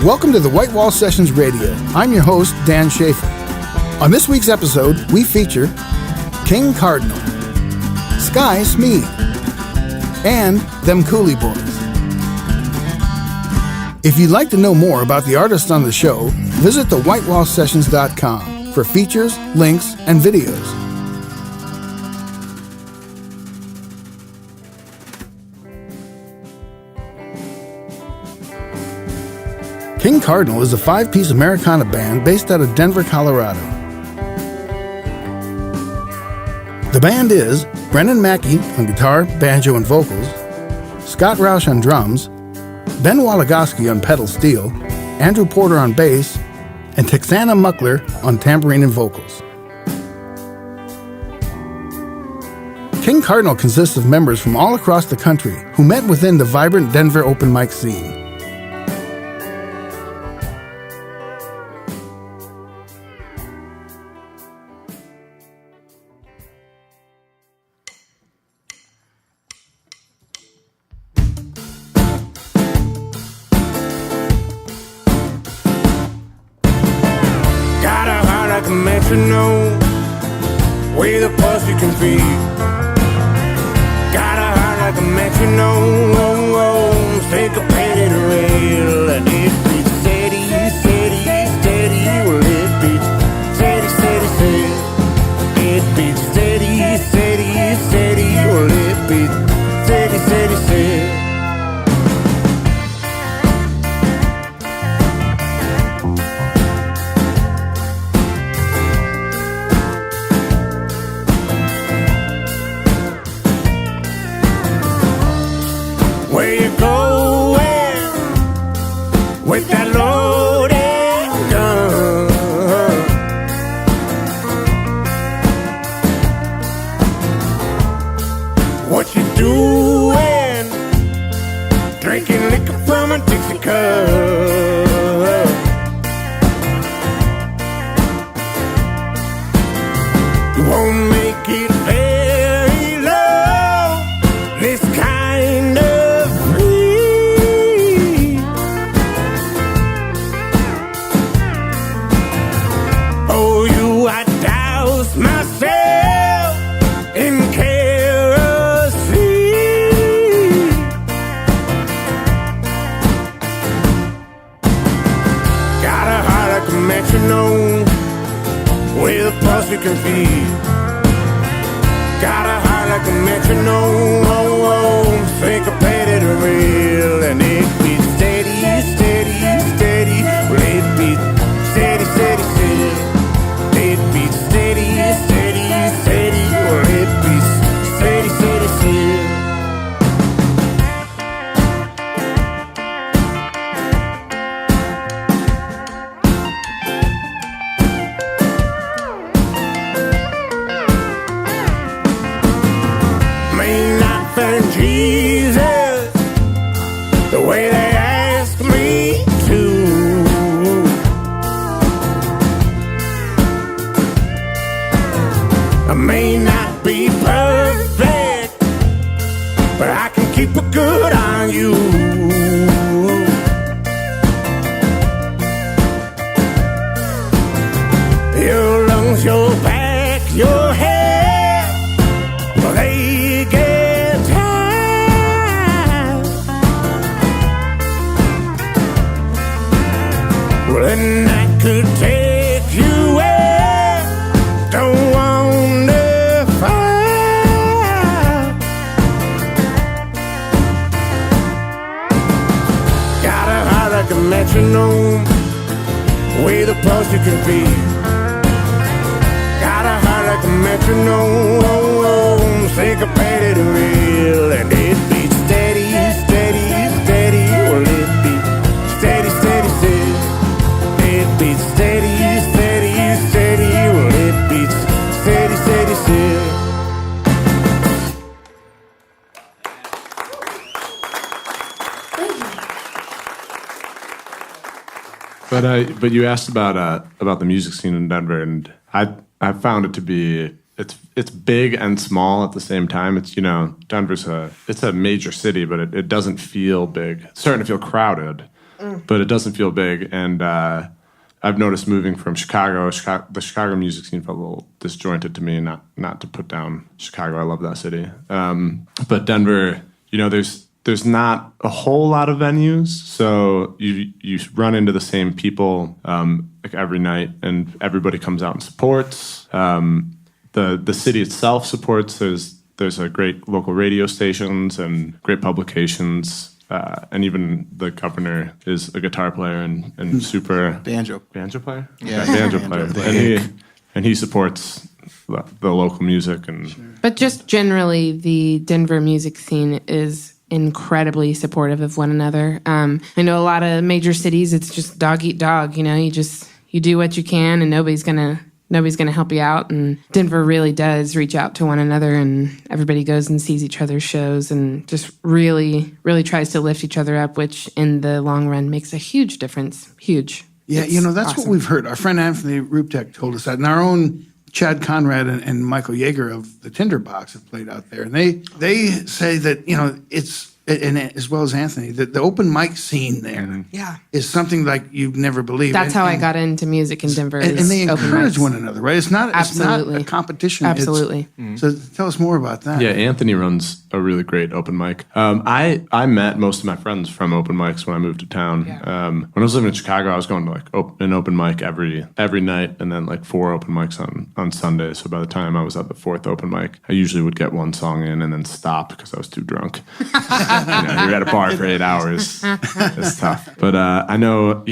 Welcome to the White Wall Sessions Radio. I'm your host, Dan Schaefer. On this week's episode, we feature King Cardinal, Sky Smeed, and them Coulee Boys. If you'd like to know more about the artists on the show, visit thewhitewallsessions.com for features, links, and videos. King Cardinal is a five-piece Americana band based out of Denver, Colorado. The band is Brendan Mackey on guitar, banjo, and vocals, Scott Roush on drums, Ben Walagoski on pedal steel, Andrew Porter on bass, and Texana Muckler on tambourine and vocals. King Cardinal consists of members from all across the country who met within the vibrant Denver open mic scene. Metronome with a pulse you can feel. Got a heart like a metronome, oh, oh, syncopated real. And it beats steady, steady, steady. Well, it beats steady, steady, steady. It beats steady, steady, steady. Well, it beats steady, steady, steady. Where you going with that loaded gun? What you doing? Drinking liquor from a Dixie cup. You won't make it very low. This kind of myself in kerosene. Got a heart like a metronome with a pulse you can feel. Got a heart like a metronome, oh, oh, syncopated real. And it beats steady, steady, steady. Well, it beats steady, steady, steady. It beats steady, steady, steady. Well, it beats steady, steady, steady. May not find Jesus the way they ask me to. I may not be perfect, but I can keep a good eye on you. Your lungs, your back, your head, well, they get tired. Well, and I could take you where don't want to fight. Got a heart like a metronome with a pulse you can feel. Got a heart like a metronome, oh, oh, syncopated real. And it beats steady, steady, steady. Well, it beats steady, steady, steady. It beats steady, steady, steady. Well, it beats steady, steady, steady. But you asked about the music scene in Denver, and I found it to be it's big and small at the same time. It's Denver's it's a major city, but it doesn't feel big. It's starting to feel crowded. but it doesn't feel big. And I've noticed moving from Chicago, the Chicago music scene felt a little disjointed to me. Not to put down Chicago, I love that city. But Denver, there's not a whole lot of venues, so you run into the same people like every night, and everybody comes out and supports. The city itself supports. There's a great local radio stations and great publications. And even the governor is a guitar player and super banjo player. Yeah, banjo player, and he supports the local music and. But just generally, the Denver music scene is incredibly supportive of one another. I know a lot of major cities, it's just dog eat dog. You do what you can, and nobody's gonna help you out. And Denver really does reach out to one another, and everybody goes and sees each other's shows and just really, really tries to lift each other up, which in the long run makes a huge difference. Huge. Yeah, that's awesome. what we've heard. Our friend Anthony Ruptek told us that. And our own Chad Conrad and Michael Yeager of the Tinderbox have played out there. And they say that, it's, and as well as Anthony, that the open mic scene there is something like you've never believed. That's how I got into music in Denver. And they encourage one another, right? It's not a competition. Absolutely. So tell us more about that. Yeah, Anthony runs a really great open mic. I met most of my friends from open mics when I moved to town. Yeah. When I was living in Chicago, I was going to an open mic every night, and then 4 open mics on Sunday. So by the time I was at the 4th open mic, I usually would get one song in and then stop because I was too drunk. You're at a bar for 8 hours. It's tough. But I know,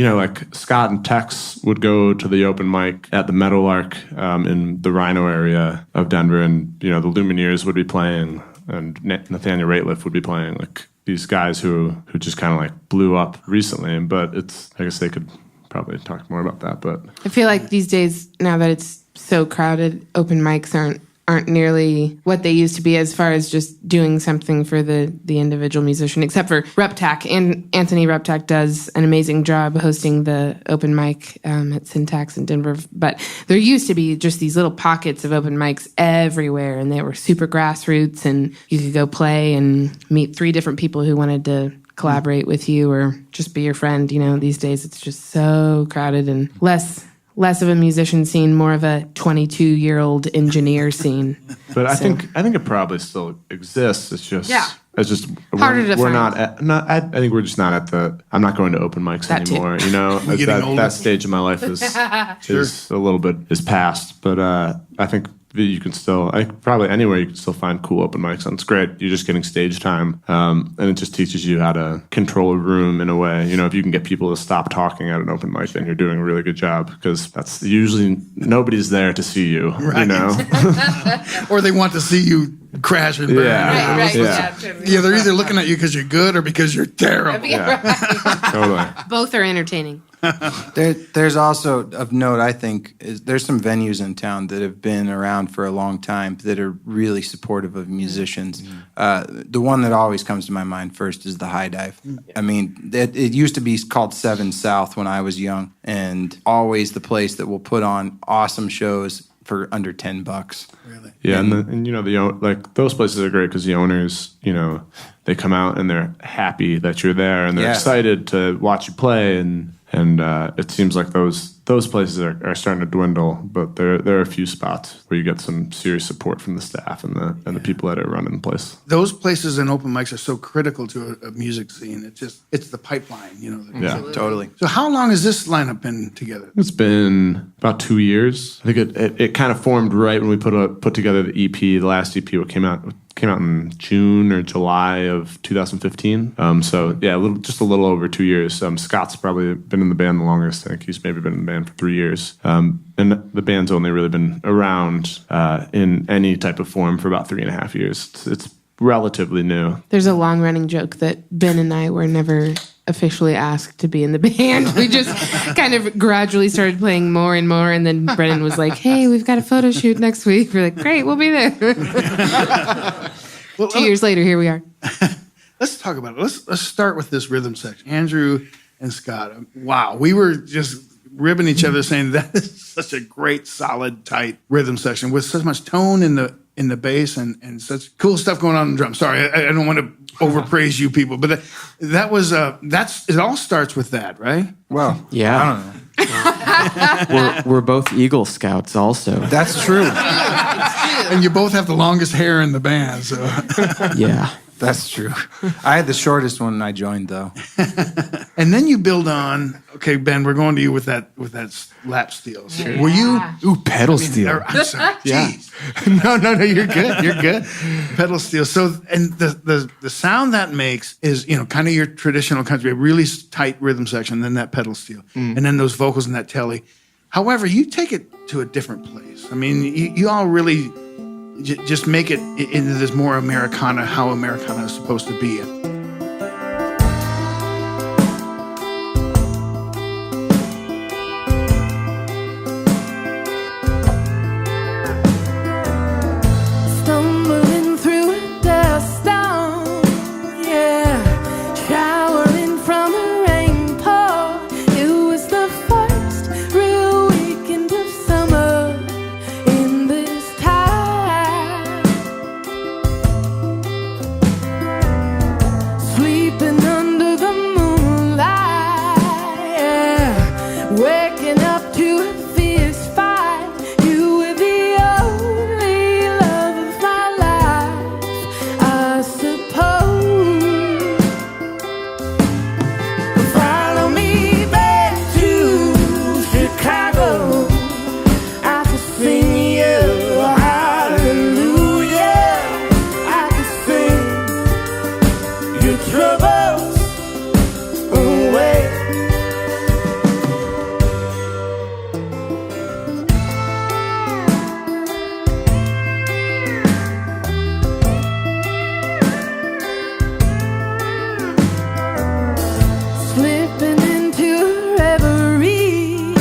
Scott and Tex would go to the open mic at the Meadowlark in the Rhino area of Denver, and the Lumineers would be playing, and Nathaniel Rateliff would be playing, these guys who just kind of blew up recently. But I guess they could probably talk more about that. But I feel like these days, now that it's so crowded, open mics aren't nearly what they used to be as far as just doing something for the individual musician, except for Reptac. And Anthony Reptac does an amazing job hosting the open mic at Syntax in Denver. But there used to be just these little pockets of open mics everywhere, and they were super grassroots, and you could go play and meet 3 different people who wanted to collaborate with you or just be your friend. These days it's just so crowded and less of a musician scene, more of a 22-year-old engineer scene. But I think it probably still exists. It's just harder to we're find. I think we're just not at the. I'm not going to open mics That too. anymore. That stage of my life is a little bit past. But I think that you can still, probably anywhere you can still find cool open mics, and it's great. You're just getting stage time, and it just teaches you how to control a room in a way. If you can get people to stop talking at an open mic, then you're doing a really good job, because that's usually nobody's there to see you, right. Or they want to see you crash and burn. Yeah. Right. Yeah, they're either looking at you because you're good or because you're terrible. Totally. Both are entertaining. There's also of note, I think, there's some venues in town that have been around for a long time that are really supportive of musicians. The one that always comes to my mind first is the High Dive. I mean, it used to be called 7 South when I was young, and always the place that will put on awesome shows for under $10. Really? Yeah, and those places are great because the owners, they come out and they're happy that you're there, and they're excited to watch you play, and it seems like those places are starting to dwindle, but there are a few spots where you get some serious support from the staff and the people that are running the place. Those places and open mics are so critical to a music scene. It's the pipeline, Yeah, totally. So how long has this lineup been together? It's been about 2 years. I think it kind of formed right when we put together the EP. The last EP came out in June or July of 2015. So yeah, just a little over 2 years. Scott's probably been in the band the longest. I think he's maybe been in the band for 3 years. And the band's only really been around in any type of form for about 3.5 years. It's relatively new. There's a long-running joke that Ben and I were never officially asked to be in the band. We just kind of gradually started playing more and more, and then Brennan was like, "Hey, we've got a photo shoot next week." We're like, "Great, we'll be there." 2 years later, here we are. Let's talk about it. Let's start with this rhythm section. Andrew and Scott. Wow, we were just ribbing each other saying that is such a great, solid, tight rhythm section with so much tone in the in the bass and such cool stuff going on in the drums. Sorry, I don't want to overpraise you people, but that was it all starts with that, right? Well, Yeah. I don't know. We're both Eagle Scouts also. That's true. And you both have the longest hair in the band, so Yeah. That's true. I had the shortest one when I joined, though. and then you build on. Okay, Ben, we're going to you with that lap steel. So were you? Ooh, pedal steel. I'm sorry. Jeez. No, you're good. You're good. Pedal steel. So, and the sound that makes is, kind of your traditional country, a really tight rhythm section, then that pedal steel, and then those vocals and that telly. However, you take it to a different place. I mean, you all really just make it into this more Americana, how Americana is supposed to be. Stumbling through a dust storm, yeah, showering from a rainpour. It was the first real weekend of summer in this time. Sleeping under the moonlight, yeah, waking up to a fierce fight. You were the only love of my life, I suppose. Follow me back to Chicago. I could sing you a hallelujah. I could sing your troubles away. Slipping into a reverie,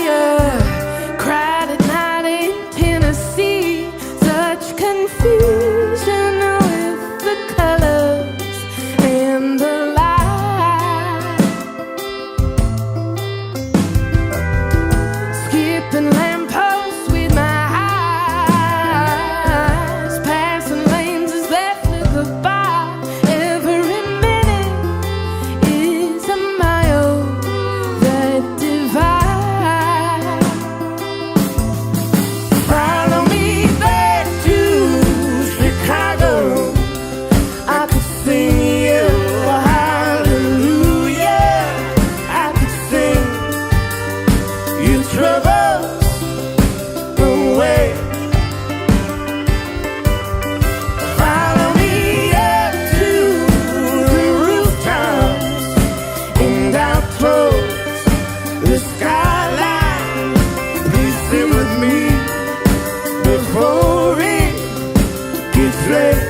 yeah. Cried at night in Tennessee. Such confusion with the colors and the light. Skipping lampposts with my eyes, passing lanes as they flicker by. Every minute is a mile that divide. Follow me back to Chicago. I could sing you a hallelujah. I could sing your troubles away. Follow me up to the rooftops and out towards the skyline. Please sit with me before it gets late.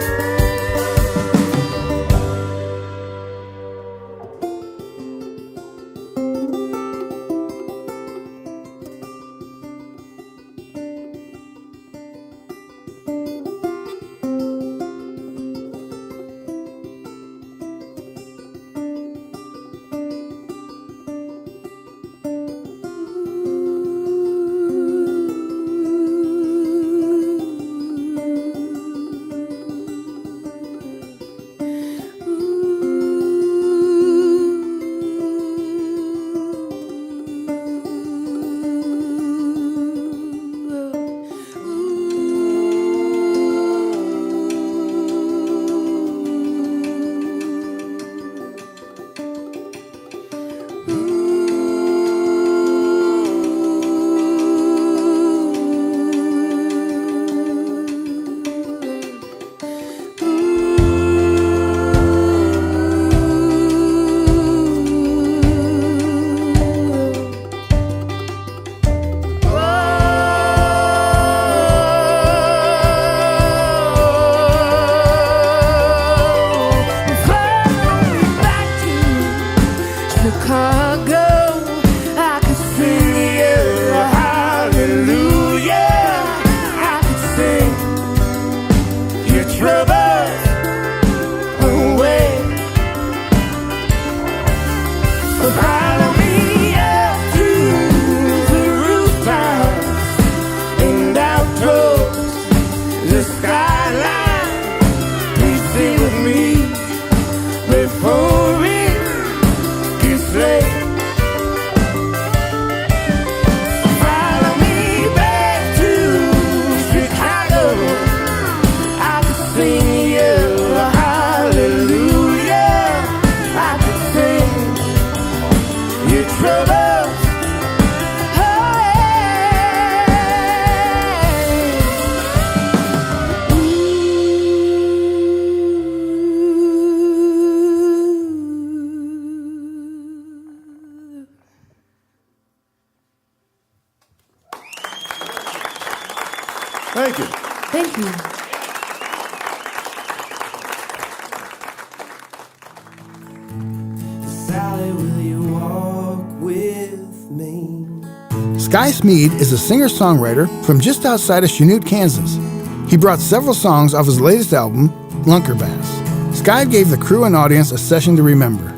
the sky. troubles. Thank you. Thank you. Sally, will you walk with me? Sky Smeed is a singer-songwriter from just outside of Chanute, Kansas. He brought several songs off his latest album, Lunkerbass. Sky gave the crew and audience a session to remember.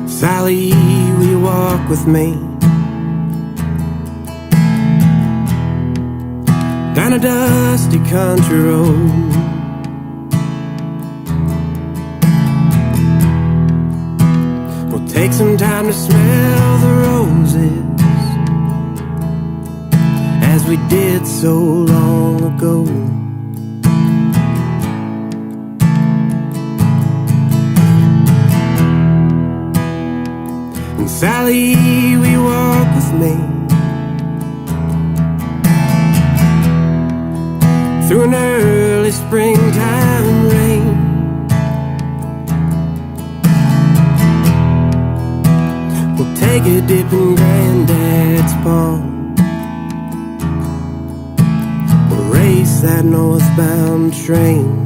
Sally, will you walk with me down a dusty country road? We'll take some time to smell the roses as we did so long ago. Sally, will you walk with me through an early springtime rain? We'll take a dip in Granddad's pond. We'll race that northbound train.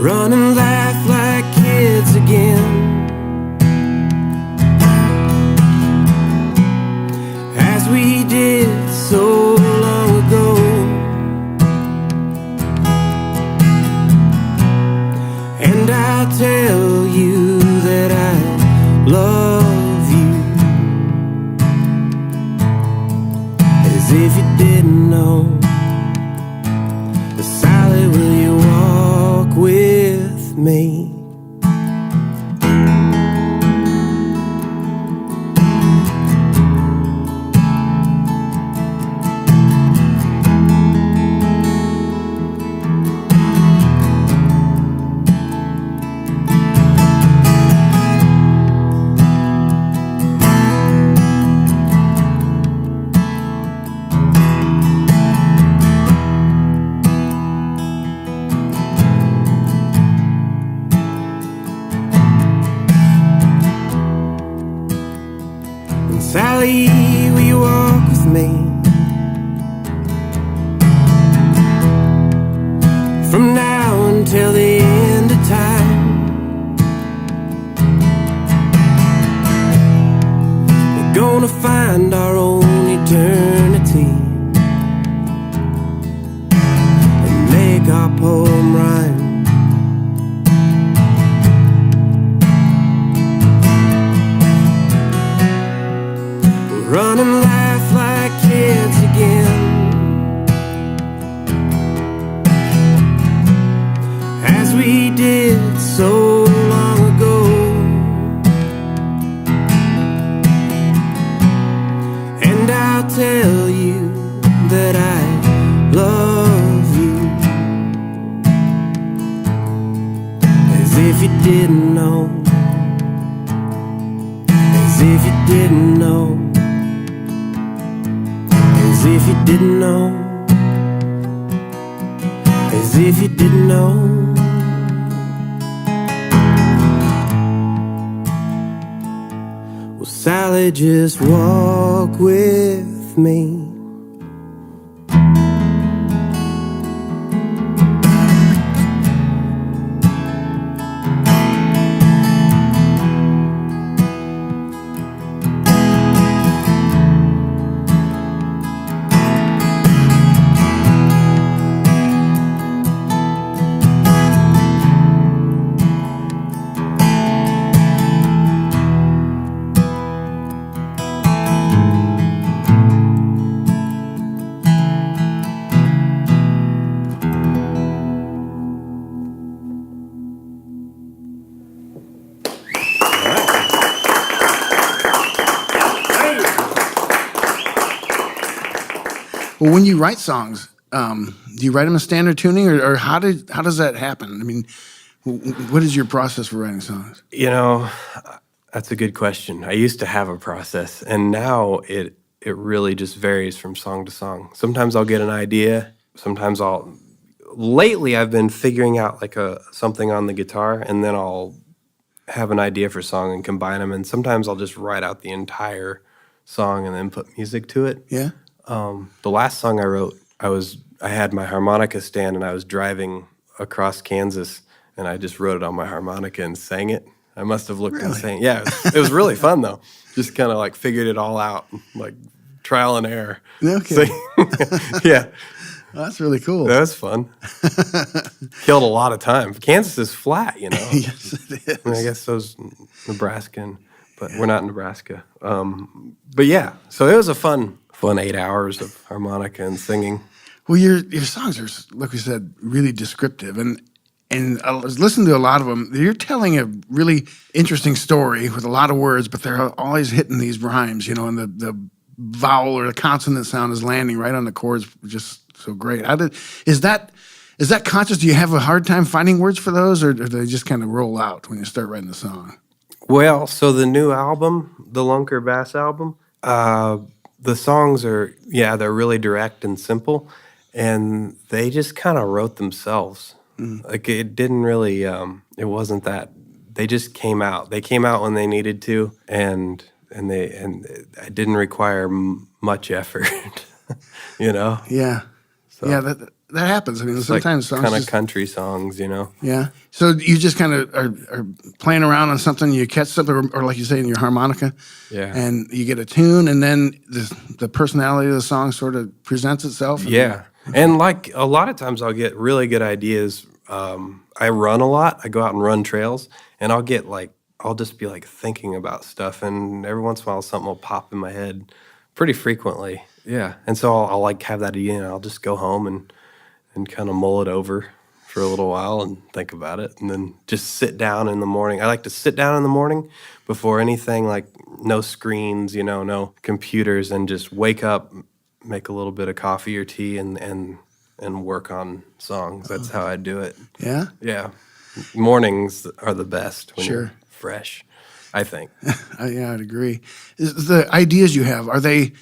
Run and laugh like kids again, as we did so long ago. And I'll tell you that I love you, as if you didn't know. Sally, will you walk with me? Sally, will you walk with me from now until the end of time? We're gonna find our own eternity and make our poem rhyme. Run and laugh like kids again, as we did so long ago. And I'll tell you that I love you, as if you didn't know, as if you didn't know, as if you didn't know, as if you didn't know. Well, Sally, just walk with me. Well, when you write songs, do you write them in standard tuning, or how does that happen? I mean, what is your process for writing songs? That's a good question. I used to have a process, and now it really just varies from song to song. Sometimes I'll get an idea. Sometimes Lately, I've been figuring out like something on the guitar, and then I'll have an idea for a song and combine them. And sometimes I'll just write out the entire song and then put music to it. Yeah. The last song I wrote, I had my harmonica stand, and I was driving across Kansas, and I just wrote it on my harmonica and sang it. I must have looked insane. Yeah, it was really fun though. Just kind of like figured it all out, like trial and error. Okay. Yeah. Well, that's really cool. That was fun. Killed a lot of time. Kansas is flat, Yes, it is. I mean, I guess so's Nebraska, but we're not in Nebraska. But yeah, so it was a fun 8 hours of harmonica and singing. Well, your songs are, like we said, really descriptive, and I was listening to a lot of them. You're telling a really interesting story with a lot of words, but they're always hitting these rhymes, and the vowel or the consonant sound is landing right on the chords, just so great. Is that conscious? Do you have a hard time finding words for those, or do they just kind of roll out when you start writing the song? Well, so the new album, the Lunker Bass album, the songs they're really direct and simple, and they just kind of wrote themselves. Like it didn't really, it wasn't that. They just came out. They came out when they needed to, and it didn't require much effort, Yeah. So Yeah, that happens. I mean, sometimes songs kind of just, country songs, Yeah. So you just kind of are playing around on something, you catch something, or like you say, in your harmonica, and you get a tune, and then the personality of the song sort of presents itself. Yeah. And like a lot of times I'll get really good ideas. I run a lot. I go out and run trails, and I'll just be like thinking about stuff, and every once in a while something will pop in my head pretty frequently. Yeah. And so I'll like have that idea, and I'll just go home and kind of mull it over for a little while and think about it, and then just sit down in the morning. I like to sit down in the morning before anything, like no screens, no computers, and just wake up, make a little bit of coffee or tea, and work on songs. That's how I do it. Yeah? Yeah. Mornings are the best when Sure. you're fresh, I think. Yeah, I'd agree. The ideas you have, are they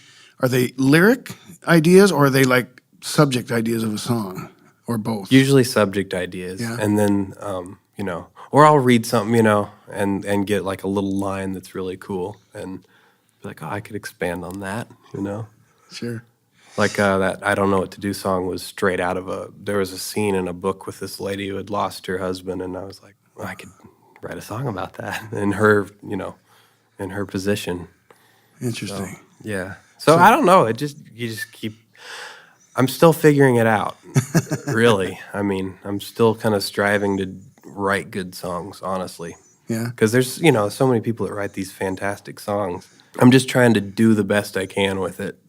lyric ideas, or are they like subject ideas of a song, or both? Usually subject ideas. Yeah. And then, or I'll read something, and get like a little line that's really cool and be like, oh, I could expand on that, Sure. Like that I Don't Know What to Do song was straight out of there was a scene in a book with this lady who had lost her husband, and I was like, well, I could write a song about that in her, in her position. Interesting. So, yeah. So I don't know. You just keep, I'm still figuring it out, really. I mean, I'm still kind of striving to write good songs, honestly. Yeah. Because there's, so many people that write these fantastic songs. I'm just trying to do the best I can with it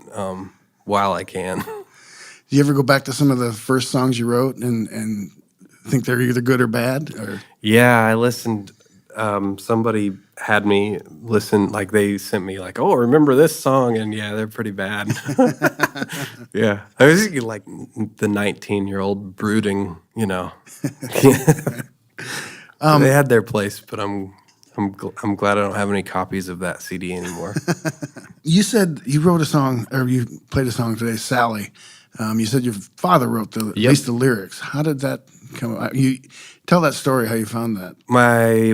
while I can. Do you ever go back to some of the first songs you wrote and think they're either good or bad? Or? Yeah, I listened. Somebody had me listen, like they sent me like, oh, remember this song? And yeah, they're pretty bad. Yeah. I was thinking like the 19-year-old brooding, They had their place, but I'm glad I don't have any copies of that CD anymore. You said you wrote a song, or you played a song today, Sally. You said your father wrote at least the lyrics. How did that come about? You tell that story, how you found that. My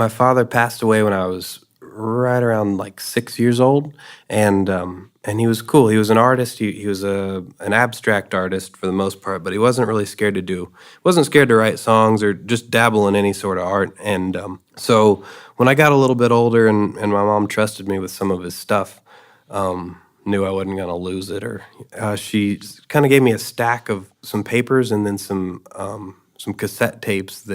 father passed away when I was right around like 6 years old, and he was cool. He was an artist. He was an abstract artist for the most part, but he wasn't really scared to write songs or just dabble in any sort of art. And so when I got a little bit older and my mom trusted me with some of his stuff, knew I wasn't going to lose it, or she kind of gave me a stack of some papers and then some cassette tapes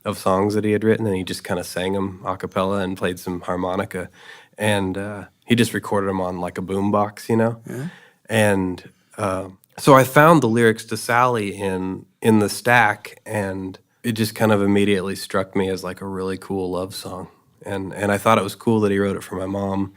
of songs that he had written, and he just kind of sang them a cappella and played some harmonica, and he just recorded them on like a boombox, Yeah. And so I found the lyrics to Sally in the stack, and it just kind of immediately struck me as like a really cool love song, and I thought it was cool that he wrote it for my mom,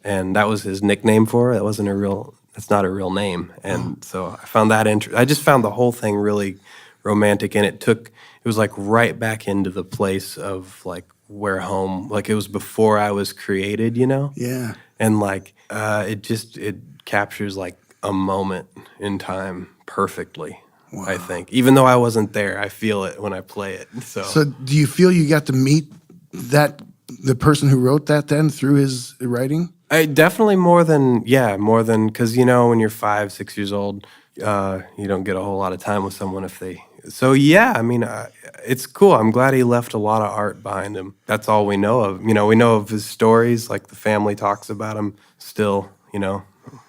and that was his nickname for her. That wasn't her real that's not a real name. And so I found that I just found the whole thing really romantic, and it was like right back into the place of like where home, like it was before I was created, you know? Yeah. And like it captures like a moment in time perfectly. Wow. I think, even though I wasn't there, I feel it when I play it. So do you feel you got to meet the person who wrote that then through his writing? Definitely more than, because, you know, when you're 5, 6 years old, you don't get a whole lot of time with someone so yeah, I mean, it's cool. I'm glad he left a lot of art behind him. That's all we know of. You know, we know of his stories, like the family talks about him still, you know.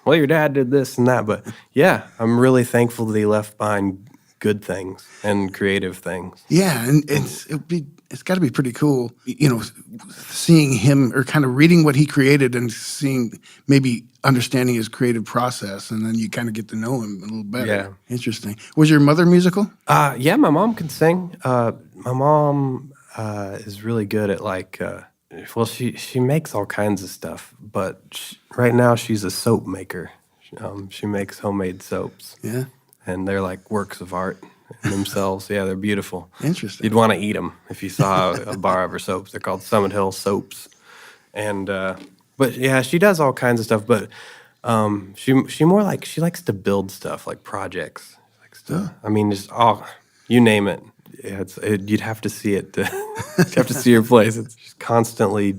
Well, your dad did this and that, but yeah, I'm really thankful that he left behind good things and creative things. Yeah, and it's got to be pretty cool, you know, seeing him or kind of reading what he created and seeing maybe understanding his creative process, and then you kind of get to know him a little better. Yeah. Interesting. Was your mother musical? Yeah, my mom can sing. My mom is really good at like, well, she makes all kinds of stuff, but right now she's a soap maker. She makes homemade soaps. Yeah. And they're like works of art in themselves. Yeah, they're beautiful. Interesting. You'd want to eat them if you saw a bar of her soaps. They're called Summit Hill Soaps. And but yeah, she does all kinds of stuff. But she more like she likes to build stuff like projects. She likes to, I mean, just you name it. Yeah, you'd have to see it. You'd have to see her place. She constantly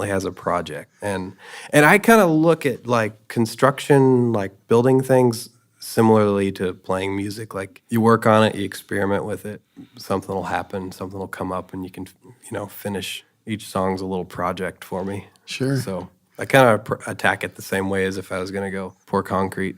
has a project, and I kind of look at like construction, like building things, similarly to playing music. Like you work on it, you experiment with it, something will happen, something will come up, and you can, you know, finish. Each song's a little project for me. Sure. So I kind of attack it the same way as if I was going to go pour concrete.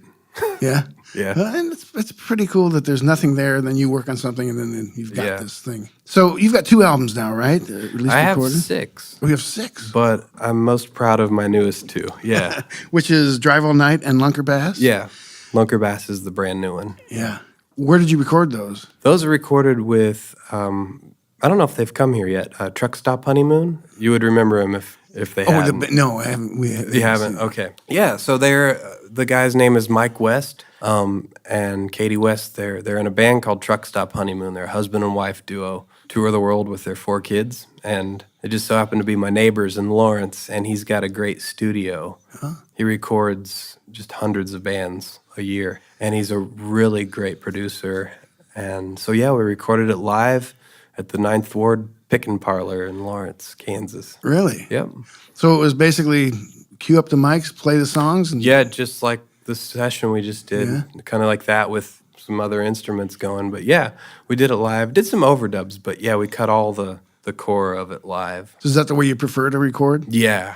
Yeah. Yeah. And it's pretty cool that there's nothing there, then you work on something, and then you've got this thing. So you've got 2 albums now, right? At least I have recorded? 6. We have 6. But I'm most proud of my newest 2. Yeah. Which is Drive All Night and Lunker Bass? Yeah. Lunker Bass is the brand new one. Yeah. Where did you record those? Those are recorded with, I don't know if they've come here yet, Truck Stop Honeymoon. You would remember them if they hadn't. No, I haven't. You haven't? Okay. Yeah, so the guy's name is Mike West and Katie West. They're in a band called Truck Stop Honeymoon. They're a husband and wife duo, tour the world with their 4 kids. And it just so happened to be my neighbors in Lawrence, and he's got a great studio. Huh? He records just hundreds of bands a year, and he's a really great producer. And so, yeah, we recorded it live at the 9th Ward Pickin' Parlor in Lawrence, Kansas. Really? Yep. So it was basically cue up the mics, play the songs? And yeah, just like the session we just did, kind of like that with some other instruments going. But yeah, we did it live. Did some overdubs, but yeah, we cut all the core of it live. So is that the way you prefer to record? Yeah.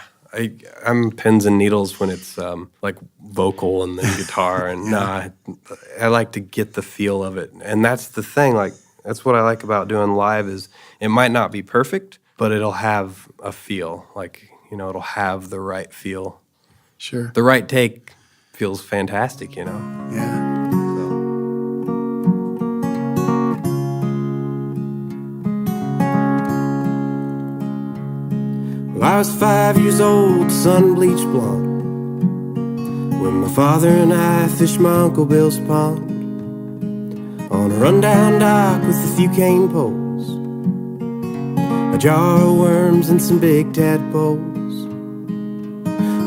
I'm pins and needles when it's like vocal and then guitar. And I like to get the feel of it. And that's the thing, like, that's what I like about doing live is it might not be perfect, but it'll have a feel. Like, you know, it'll have the right feel. Sure. The right take feels fantastic, you know? Yeah. Well, I was 5 years old, sun-bleached blonde, when my father and I fished my Uncle Bill's pond on a rundown dock with a few cane poles, a jar of worms and some big tadpoles.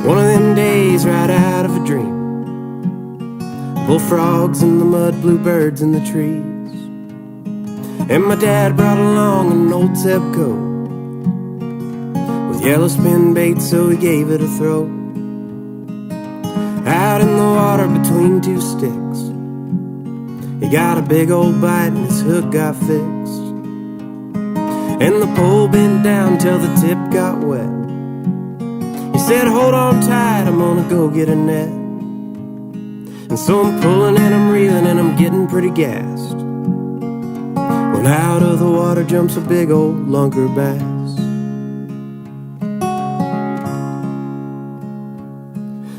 One of them days right out of a dream, bullfrogs in the mud, bluebirds in the trees, and my dad brought along an old Zebco with yellow spin bait, so he gave it a throw. Out in the water between 2 sticks, he got a big old bite and his hook got fixed, and the pole bent down till the tip got wet. He said, hold on tight, I'm gonna go get a net. And so I'm pulling and I'm reeling and I'm getting pretty gassed, when out of the water jumps a big old lunker bass.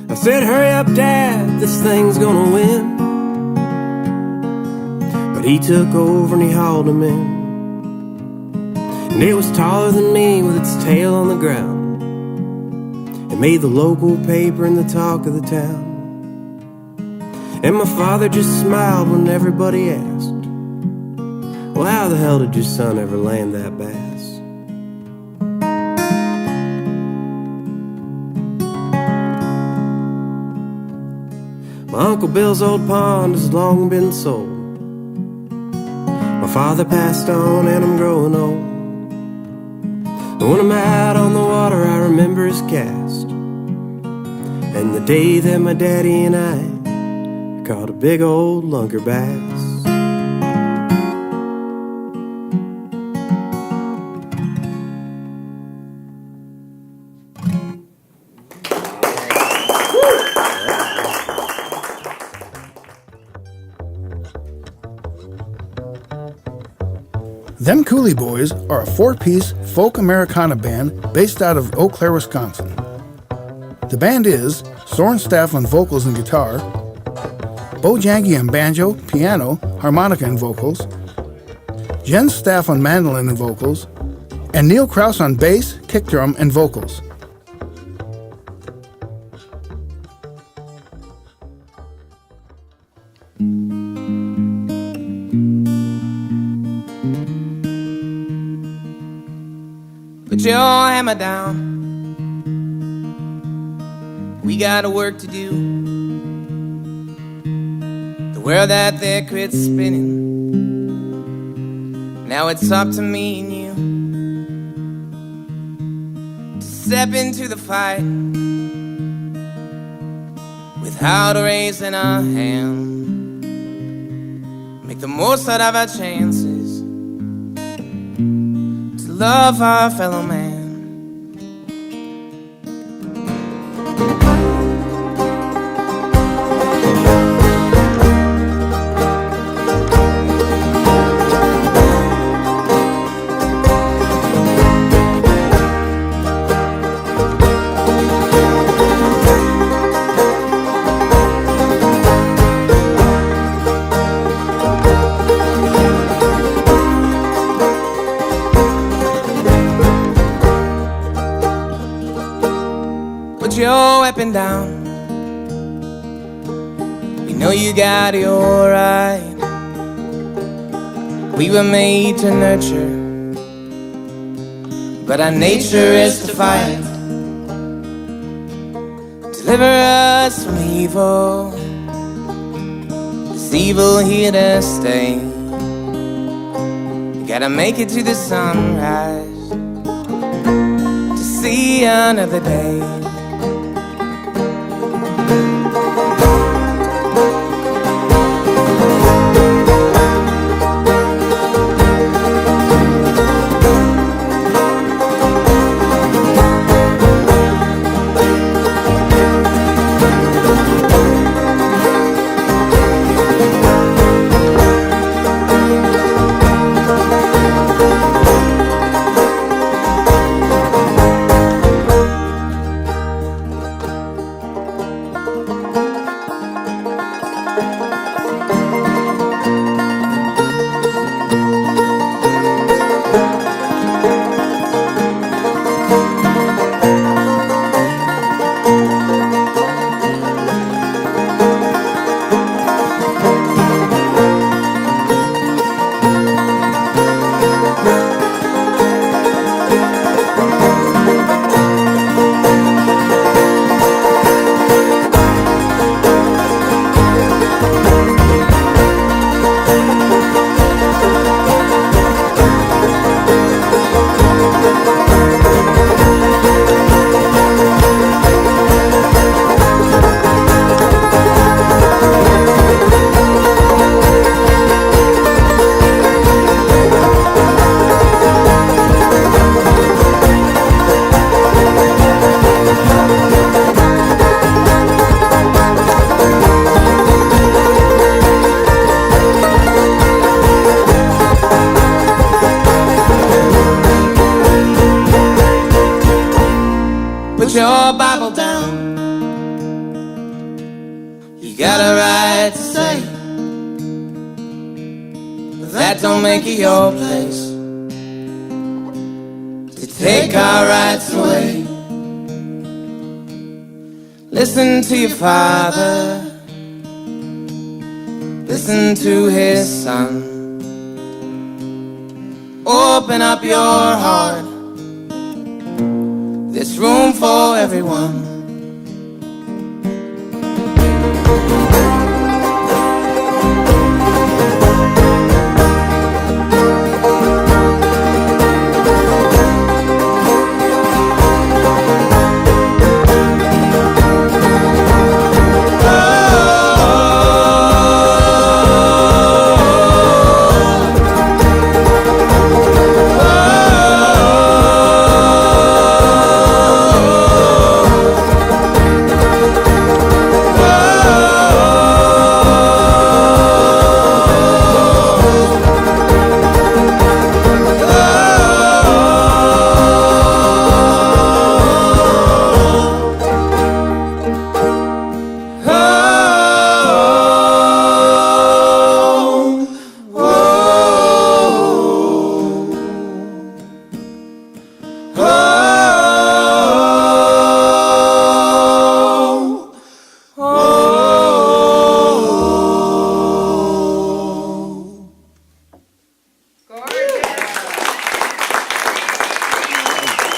I said, hurry up, Dad, this thing's gonna win. But he took over and he hauled him in, and it was taller than me with its tail on the ground. It made the local paper and the talk of the town. And my father just smiled when everybody asked, well, how the hell did your son ever land that bass? My Uncle Bill's old pond has long been sold. My father passed on and I'm growing old. And when I'm out on the water, I remember his cast and the day that my daddy and I caught a big old lunker bass. Them Coulee Boys are a 4-piece folk Americana band based out of Eau Claire, Wisconsin. The band is Soren Staff on vocals and guitar, Bo Janke on banjo, piano, harmonica and vocals, Jen Staff on mandolin and vocals, and Neil Krause on bass, kick drum, and vocals. Put your hammer down. We got work to do. The world out there quit spinning. Now it's up to me and you to step into the fight without raising our hand. Make the most out of our chances to love our fellow man. Put your weapon down. We know you got it all right. We were made to nurture, but our nature is to fight. Deliver us from evil. This evil here to stay. You gotta make it to the sunrise to see another day. Put your Bible down. You got a right to say, but that don't make it your place to take our rights away. Listen to your father, listen to his son. Open up your heart, there's room for everyone.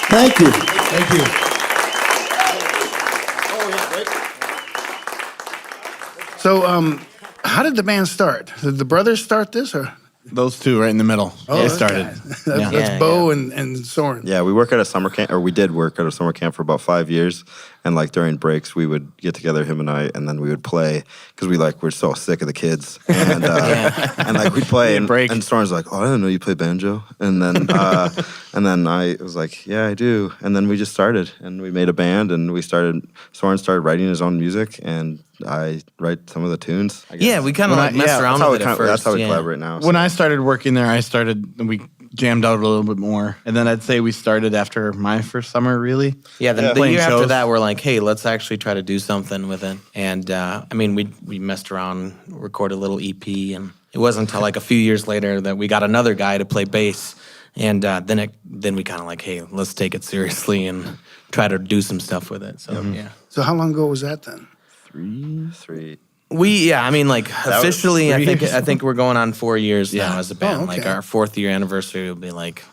Thank you. Thank you. So, how did the band start? Did the brothers start this, or? Those two right in the middle. They started. That's Bo and Soren. Yeah, we work at a summer camp, or we did work at a summer camp for about 5 years. And like during breaks, we would get together, him and I, and then we would play because we're so sick of the kids. And and like we'd play, and Soren's like, "Oh, I didn't know you play banjo." And then I was like, "Yeah, I do." And then we just started, and we made a band, and Soren started writing his own music, and I write some of the tunes. I guess. Yeah, we kind of messed around with it at first. That's how we collaborate now. When I started working there, we jammed out a little bit more. And then I'd say we started after my first summer, really. Yeah, the year after that, we're like, hey, let's actually try to do something with it. And we messed around, recorded a little EP, and it wasn't until like a few years later that we got another guy to play bass. And then we kind of like, hey, let's take it seriously and try to do some stuff with it. So yeah. So how long ago was that then? Three. Officially, I think we're going on 4 years now as a band. Oh, okay. Like our 4th year anniversary will be like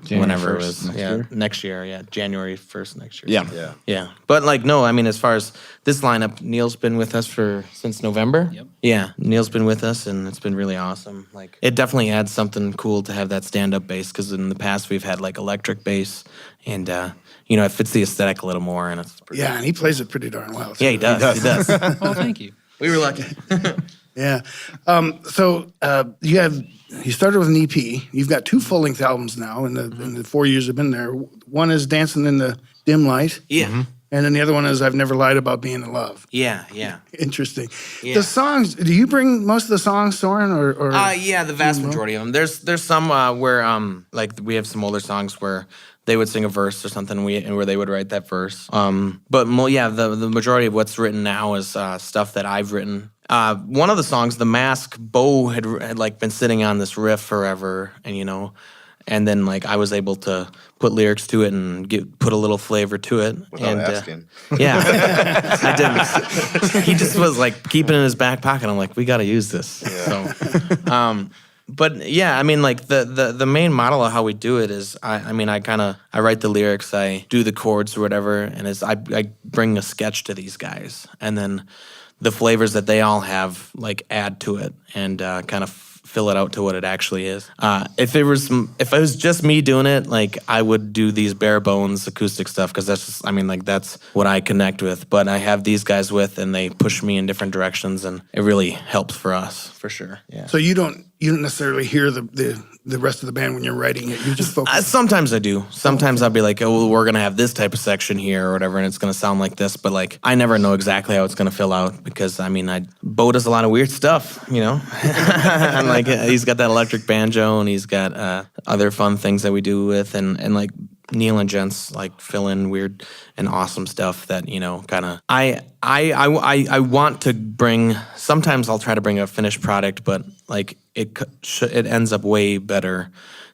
whenever it was. Next year. January 1st next year. Yeah. But like, no, I mean, as far as this lineup, Neil's been with us since November. Yep. Yeah, Neil's been with us, and it's been really awesome. Like, it definitely adds something cool to have that stand-up bass, because in the past we've had like electric bass, and it fits the aesthetic a little more, and it's pretty and he plays it pretty darn well. Yeah, he does. Oh, thank you. We were lucky. Yeah. So you started with an EP. You've got 2 full-length albums now in the 4 years I've been there. One is Dancing in the Dim Light. Yeah. Mm-hmm. And then the other one is I've Never Lied About Being in Love. Yeah. Interesting. Yeah. The songs, do you bring most of the songs, Soren, or? Yeah, the vast majority of them. There's some where like we have some older songs where they would sing a verse or something, and where they would write that verse. But the majority of what's written now is stuff that I've written. One of the songs, The Mask, Bo had like been sitting on this riff forever, and then like I was able to put lyrics to it and put a little flavor to it. Without asking. Yeah, I didn't. He just was like keeping it in his back pocket. I'm like, we got to use this. Yeah. So, but yeah, I mean, like the main model of how we do it is, I write the lyrics, I do the chords or whatever, and I bring a sketch to these guys, and then the flavors that they all have like add to it and kind of fill it out to what it actually is. If it was just me doing it, like I would do these bare bones acoustic stuff, because that's what I connect with. But I have these guys and they push me in different directions, and it really helps for us for sure. Yeah. So you don't necessarily hear the rest of the band when you're writing it. You just focus. Sometimes I do. Sometimes I'll be like, oh, well, we're gonna have this type of section here or whatever, and it's gonna sound like this. But like, I never know exactly how it's gonna fill out, because Bo does a lot of weird stuff, and like he's got that electric banjo, and he's got other fun things that we do with, and like Neil and Gents like fill in weird and awesome stuff that kind of I want to bring. Sometimes I'll try to bring a finished product, but like it ends up way better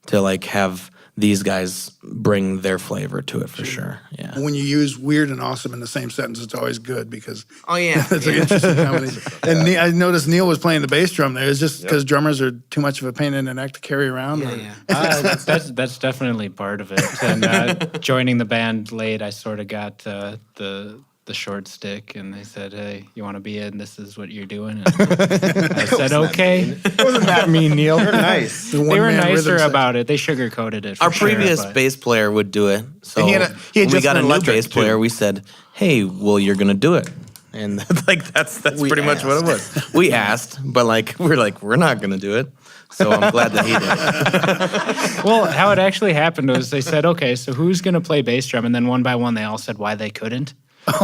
to like have these guys bring their flavor to it for sure. Yeah. When you use weird and awesome in the same sentence, it's always good because Oh yeah. it's an interesting combination. And I noticed Neil was playing the bass drum there. Is just because drummers are too much of a pain in the neck to carry around? That's definitely part of it. And joining the band late, I sort of got the short stick, and they said, "Hey, you want to be in? This is what you're doing." And I said, "Okay." It wasn't that mean, Neil. They're nice. The They were one-man nicer rhythm about it. They sugarcoated it. For Our sure, previous but- bass player would do it. So And he had when we just got a been new electric, bass player, too. we said, "Hey, well, you're gonna do it." And that's pretty much what it was. We asked, but we're not gonna do it. So I'm glad that he did. Well, how it actually happened was they said, "Okay, so who's going to play bass drum?" And then one by one, they all said why they couldn't.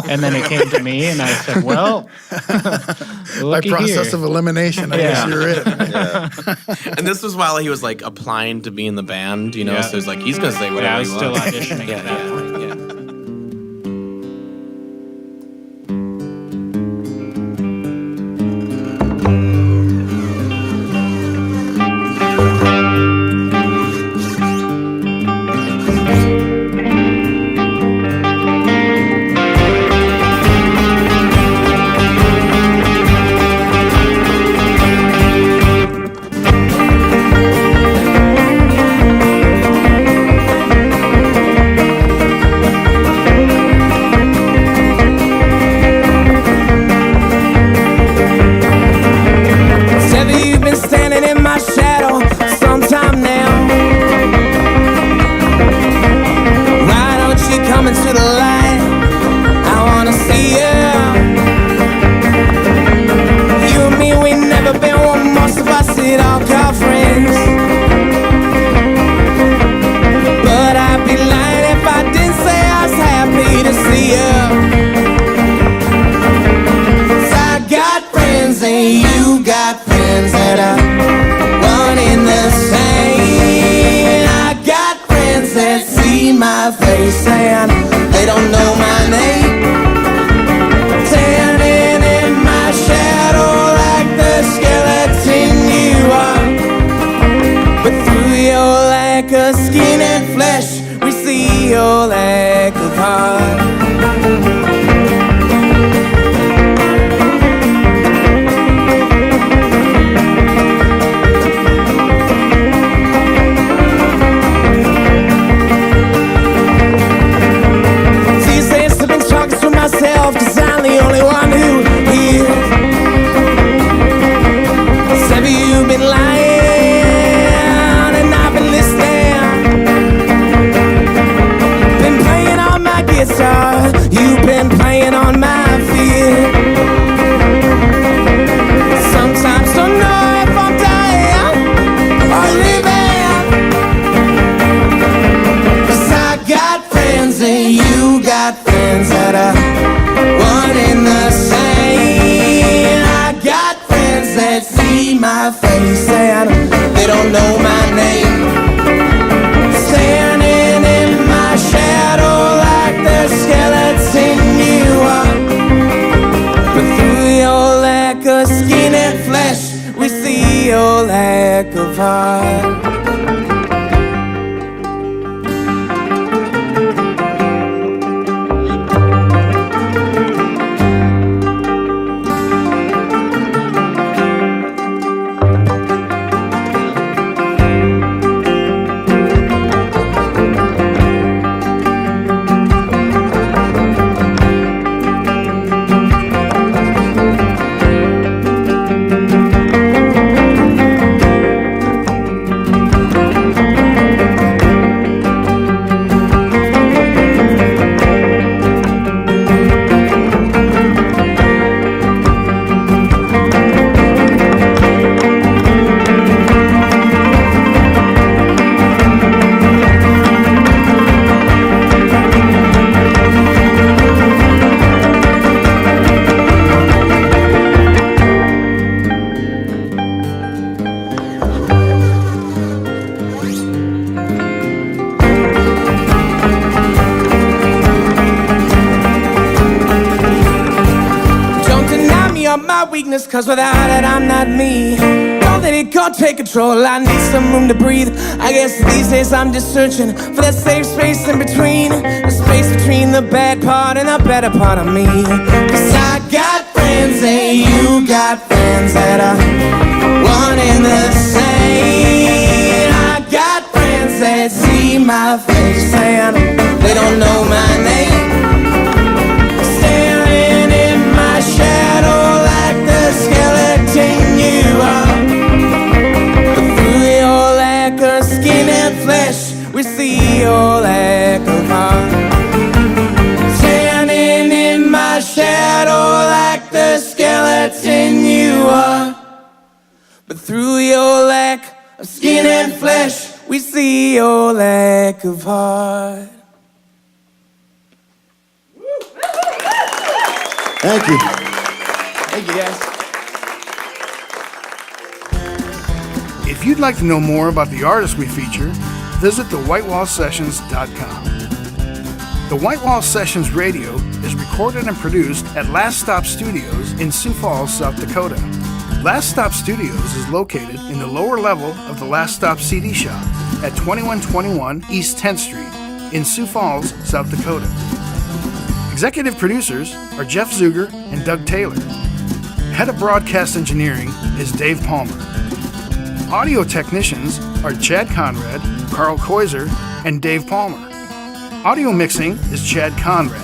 And then it came to me, and I said, "Well, by looky process here." of elimination, I guess you're it. And this was while he was like applying to be in the band, you know. Yeah. So it's like he's gonna say whatever Yeah, I was he still wants. auditioning at that point. Yeah. Seven, you've been standing in my shadow sometime now. Why don't you come into the light? I wanna see you. You and me, we never been what most of us did all call friends. But I'd be lying if I didn't say I was happy to see you. 'Cause I got friends and you got friends that are one in the same. I got friends that see my face and they don't know my name. Standing in my shadow like the skeleton you are. But through your lack of skin and flesh, we see your lack of heart. These days I've been talking to myself, 'cause I'm the only one who hears. Seven, you've been lying and I've been listening. Been playing on my guitar, you've been playing on my fear. Sometimes don't know if I'm dying or living. 'Cause I got friends and you got friends that are one in the same. I got friends that see my face and they don't know my name. Standing in my shadow like the skeleton you are. But through your lack of skin and flesh, we see your lack of heart. Don't deny me of my weakness, 'cause without it I'm not me. Don't that it can't take control. I need some room to breathe. I guess these days I'm just searching for that safe space in between, the space between the bad part and the better part of me. 'Cause I got friends and you got friends that are one and the same. I got friends that see my face and they don't know my name. Staring in my shadow like the skeleton you are. But through your lack of skin and flesh, we see your lack of heart. Standing in my shadow like the skeleton you are. But through your lack of skin and flesh, we see your lack of heart. Thank you. Thank you, guys. If you'd like to know more about the artists we feature, visit thewhitewallsessions.com. The White Wall Sessions Radio is recorded and produced at Last Stop Studios in Sioux Falls, South Dakota. Last Stop Studios is located in the lower level of the Last Stop CD shop at 2121 East 10th Street in Sioux Falls, South Dakota. Executive producers are Jeff Zuger and Doug Taylor. Head of broadcast engineering is Dave Palmer. Audio technicians are Chad Conrad, Carl Koiser, and Dave Palmer. Audio mixing is Chad Conrad.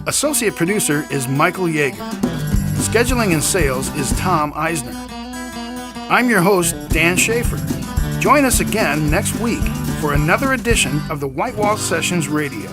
Associate producer is Michael Yeager. Scheduling and sales is Tom Eisner. I'm your host, Dan Schaefer. Join us again next week for another edition of the White Wall Sessions Radio.